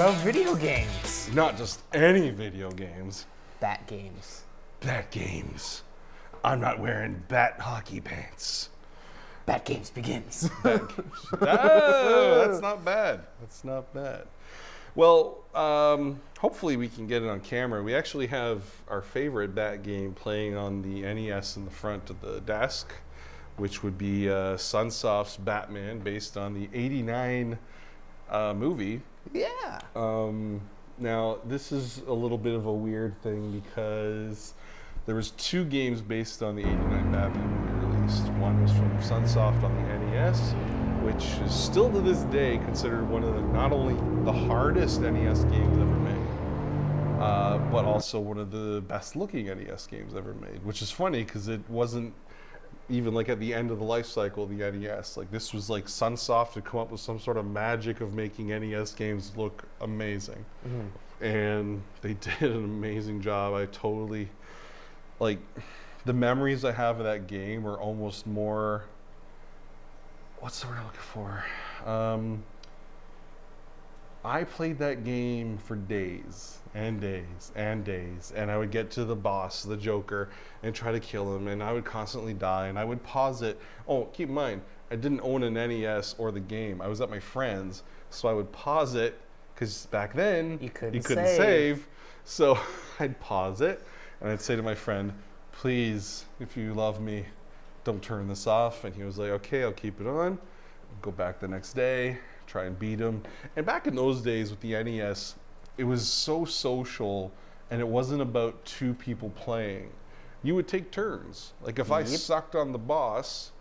about video games. Not just any video games. Bat games. Bat games. I'm not wearing bat hockey pants. Bat games begins. Oh, that's not bad. That's not bad. Well, hopefully we can get it on camera. We actually have our favorite bat game playing on the NES in the front of the desk, which would be Sunsoft's Batman, based on the '89 movie. Yeah. Now, this is a little bit of a weird thing because there was 2 games based on the '89 Batman movie released. One was from Sunsoft on the NES, which is still to this day considered one of the, not only the hardest NES games ever made, but also one of the best looking NES games ever made, which is funny because it wasn't even like at the end of the life cycle of the NES. Like, this was like Sunsoft had come up with some sort of magic of making NES games look amazing. Mm-hmm. And they did an amazing job. I totally, like, the memories I have of that game are almost more, what's the word I'm looking for? I played that game for days and days and days, and I would get to the boss, the Joker, and try to kill him, and I would constantly die, and I would pause it. Oh, keep in mind, I didn't own an NES or the game. I was at my friend's, so I would pause it, because back then, you couldn't save. So I'd pause it, and I'd say to my friend, please, if you love me, don't turn this off. And he was like, okay, I'll keep it on. Go back the next day, try and beat him. And back in those days with the NES, it was so social, and it wasn't about 2 people playing. You would take turns. Like, if I sucked on the boss,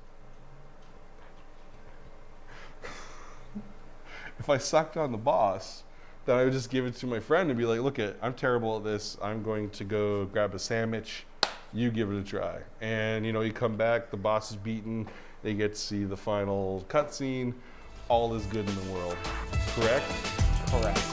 then I would just give it to my friend and be like, look, I'm terrible at this. I'm going to go grab a sandwich. You give it a try. And, you come back, the boss is beaten, they get to see the final cutscene. All is good in the world. Correct? Correct.